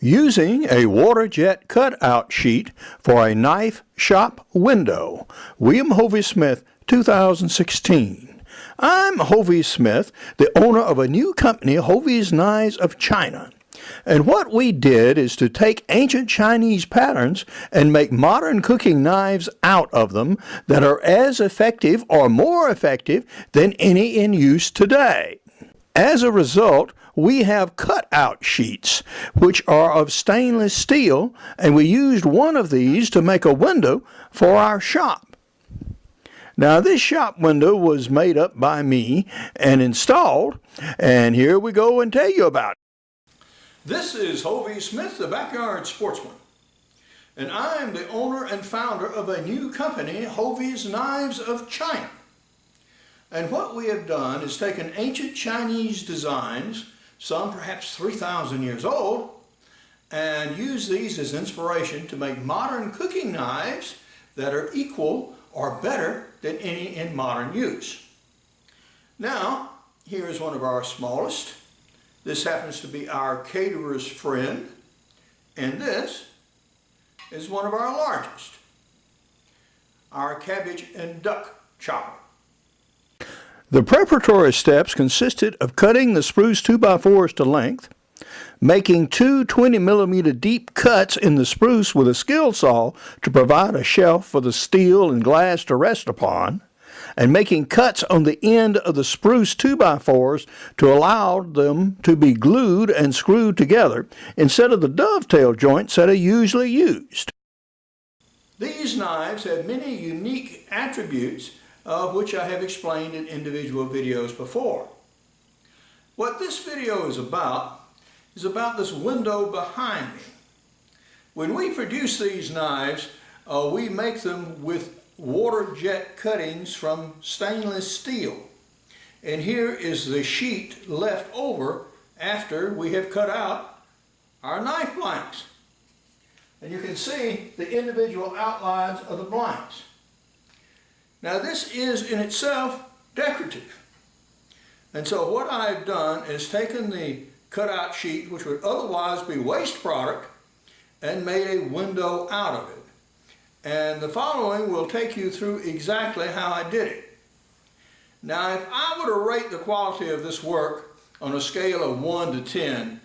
Using a water jet cutout sheet for a knife shop window. William Hovey Smith, 2016. I'm Hovey Smith, the owner of a new company, Hovey's Knives of China. And what we did is to take ancient Chinese patterns and make modern cooking knives out of them that are as effective or more effective than any in use today. As a result, we have cutout sheets, which are of stainless steel, and we used one of these to make a window for our shop. Now, this shop window was made up by me and installed, and here we go and tell you about it. This is Hovey Smith, the Backyard Sportsman, and I'm the owner and founder of a new company, Hovey's Knives of China. And what we have done is taken ancient Chinese designs, some perhaps 3,000 years old, and use these as inspiration to make modern cooking knives that are equal or better than any in modern use. Now, here is one of our smallest. This happens to be our caterer's friend, and this is one of our largest, our cabbage and duck chopper. The preparatory steps consisted of cutting the spruce 2x4s to length, making two 20mm deep cuts in the spruce with a skill saw to provide a shelf for the steel and glass to rest upon, and making cuts on the end of the spruce 2x4s to allow them to be glued and screwed together instead of the dovetail joints that are usually used. These knives have many unique attributes of which I have explained in individual videos before. What this video is about this window behind me. When we produce these knives, we make them with water jet cuttings from stainless steel. And here is the sheet left over after we have cut out our knife blanks. And you can see the individual outlines of the blanks. Now this is in itself decorative. And so what I've done is taken the cutout sheet, which would otherwise be waste product, and made a window out of it. And the following will take you through exactly how I did it. Now if I were to rate the quality of this work on a scale of 1 to 10,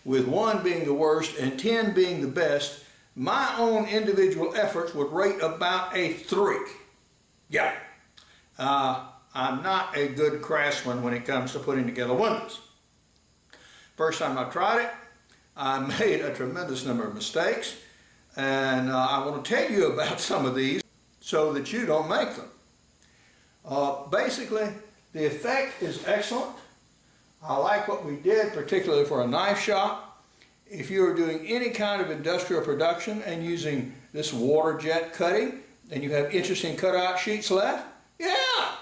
with 1 being the worst and 10 being the best, my own individual efforts would rate about a 3. Yeah, I'm not a good craftsman when it comes to putting together windows. First time I tried it, I made a tremendous number of mistakes, and I want to tell you about some of these so that you don't make them. Basically, the effect is excellent. I like what we did, particularly for a knife shop. If you're doing any kind of industrial production and using this water jet cutting, and you have interesting cutout sheets left, yeah,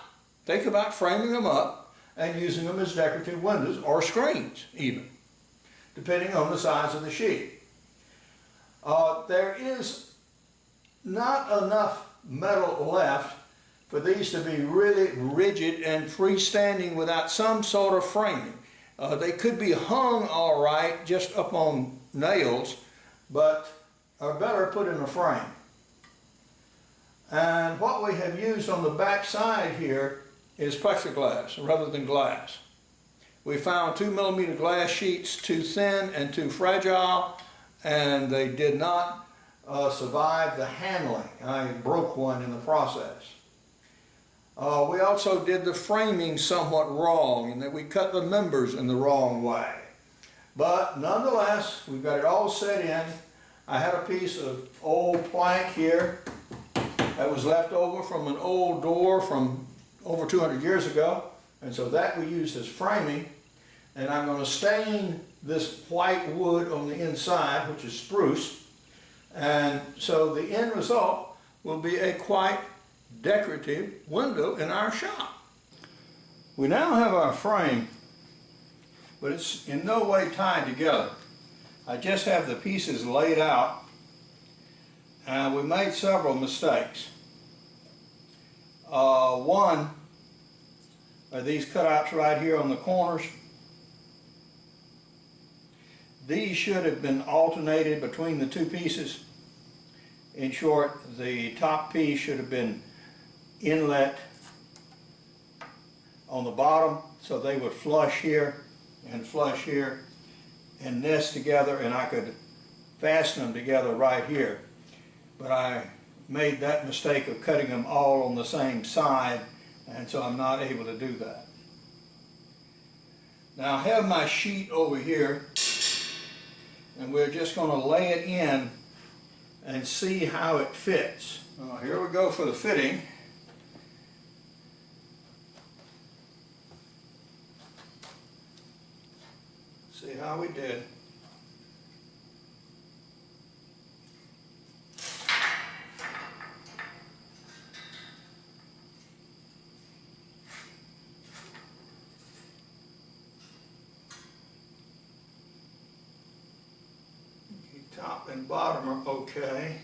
think about framing them up and using them as decorative windows or screens even, depending on the size of the sheet. There is not enough metal left for these to be really rigid and freestanding without some sort of framing. They could be hung all right just up on nails, but are better put in a frame. And what we have used on the back side here is plexiglass rather than glass. We found 2mm glass sheets too thin and too fragile, and they did not survive the handling. I broke one in the process. We also did the framing somewhat wrong, in that we cut the members in the wrong way. But nonetheless, we've got it all set in. I had a piece of old plank here that was left over from an old door from over 200 years ago, and so that we used as framing. And I'm going to stain this white wood on the inside, which is spruce, and so the end result will be a quite decorative window in our shop. We now have our frame, but it's in no way tied together. I just have the pieces laid out. We made several mistakes. One are these cutouts right here on the corners. These should have been alternated between the two pieces. In short, the top piece should have been inlet on the bottom, so they would flush here and flush here and nest together, and I could fasten them together right here. But I made that mistake of cutting them all on the same side, and so I'm not able to do that. Now I have my sheet over here, and we're just going to lay it in and see how it fits. Here we go for the fitting. See how we did. Top and bottom are okay.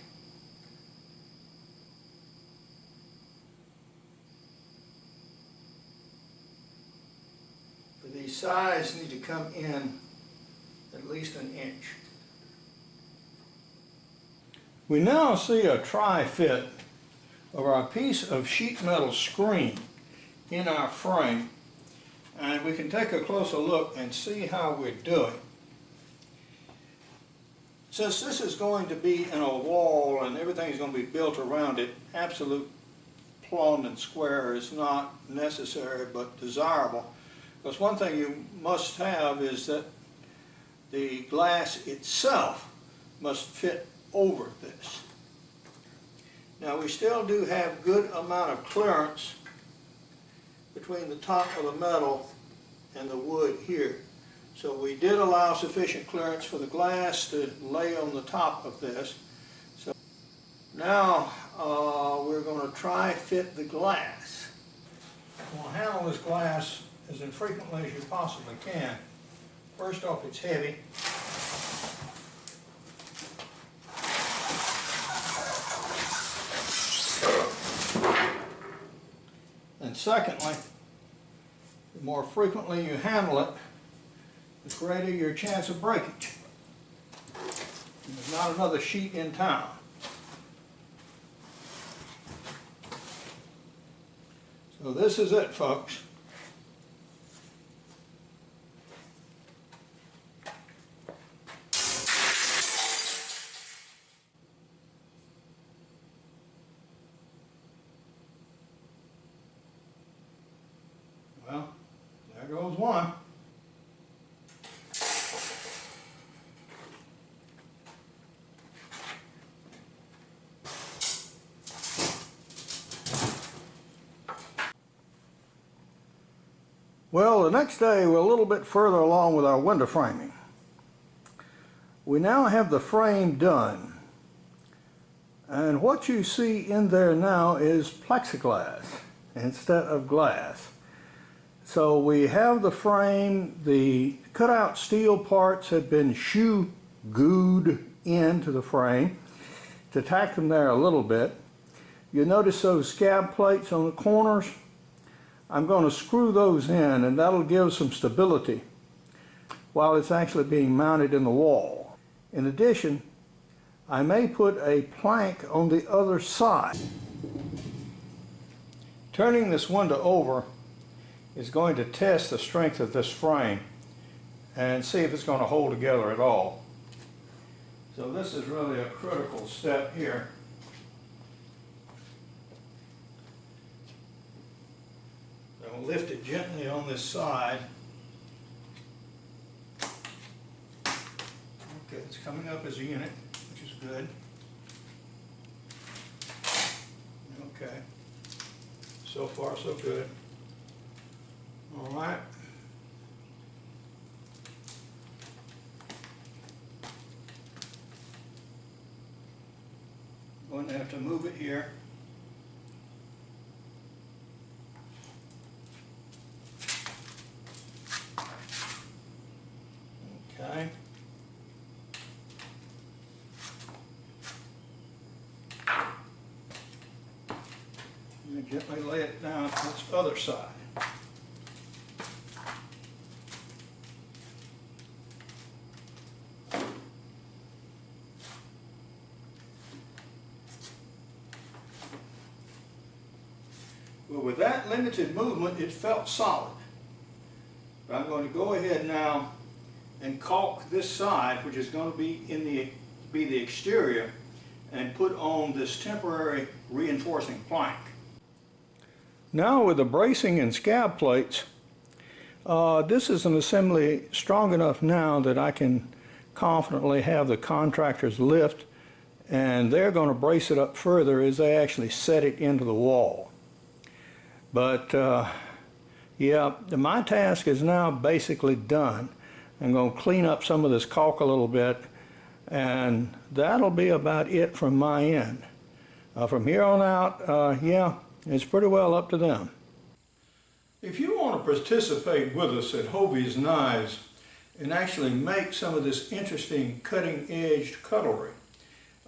But these sides need to come in at least an inch. We now see a tri-fit of our piece of sheet metal screen in our frame, and we can take a closer look and see how we're doing. Since this is going to be in a wall and everything is going to be built around it, absolute plumb and square is not necessary but desirable. Because one thing you must have is that the glass itself must fit over this. Now we still do have good amount of clearance between the top of the metal and the wood here. So we did allow sufficient clearance for the glass to lay on the top of this. So now we're going to try fit the glass. We'll handle this glass as infrequently as you possibly can. First off, it's heavy. And secondly, the more frequently you handle it, the greater your chance of breakage. And there's not another sheet in town. So this is it, folks. Well, there goes one. Well, the next day we're a little bit further along with our window framing. We now have the frame done, and what you see in there now is plexiglass instead of glass. So we have the frame, the cutout steel parts have been shoe glued into the frame to tack them there a little bit. You notice those scab plates on the corners? I'm going to screw those in, and that'll give some stability while it's actually being mounted in the wall. In addition, I may put a plank on the other side. Turning this window over is going to test the strength of this frame and see if it's going to hold together at all. So this is really a critical step here. I'll lift it gently on this side. Okay, it's coming up as a unit, which is good. Okay, so far so good. All right. Going to have to move it here. Okay. And gently lay it down to its other side. Well, with that limited movement, it felt solid. But I'm going to go ahead now and caulk this side, which is going to be the exterior, and put on this temporary reinforcing plank. Now with the bracing and scab plates, this is an assembly strong enough now that I can confidently have the contractors lift, and they're going to brace it up further as they actually set it into the wall. But yeah, my task is now basically done. I'm going to clean up some of this caulk a little bit, and that'll be about it from my end. From here on out, yeah, it's pretty well up to them. If you want to participate with us at Hovey's Knives and actually make some of this interesting cutting-edged cutlery,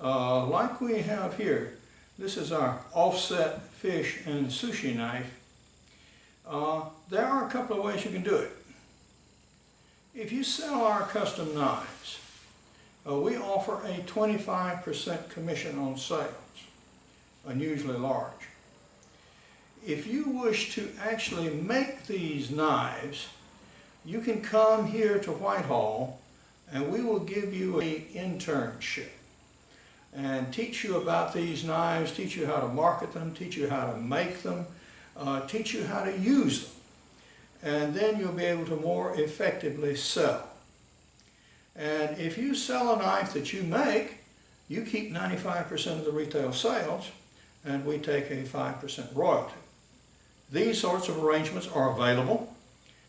like we have here, this is our offset fish and sushi knife. There are a couple of ways you can do it. If you sell our custom knives, we offer a 25% commission on sales, unusually large. If you wish to actually make these knives, you can come here to Whitehall and we will give you an internship and teach you about these knives, teach you how to market them, teach you how to make them, teach you how to use them. And then you'll be able to more effectively sell. And if you sell a knife that you make, you keep 95% of the retail sales and we take a 5% royalty. These sorts of arrangements are available,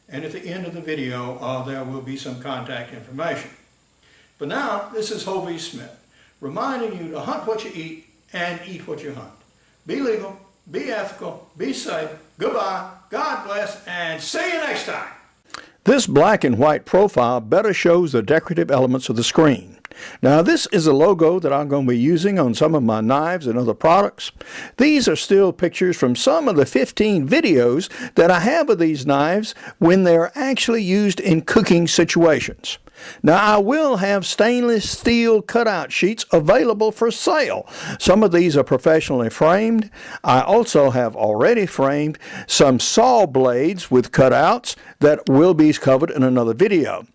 and at the end of the video there will be some contact information. But now, this is Hovey Smith, reminding you to hunt what you eat and eat what you hunt. Be legal, be ethical, be safe, goodbye, God bless, and see you next time. This black and white profile better shows the decorative elements of the screen. Now this is a logo that I'm going to be using on some of my knives and other products. These are still pictures from some of the 15 videos that I have of these knives when they're actually used in cooking situations. Now I will have stainless steel cutout sheets available for sale. Some of these are professionally framed. I also have already framed some saw blades with cutouts that will be covered in another video.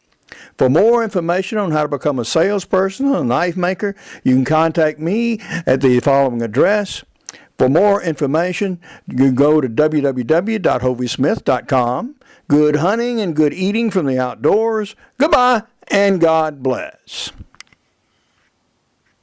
For more information on how to become a salesperson or a knife maker, you can contact me at the following address. For more information, you can go to www.hoveysmith.com. Good hunting and good eating from the outdoors. Goodbye and God bless.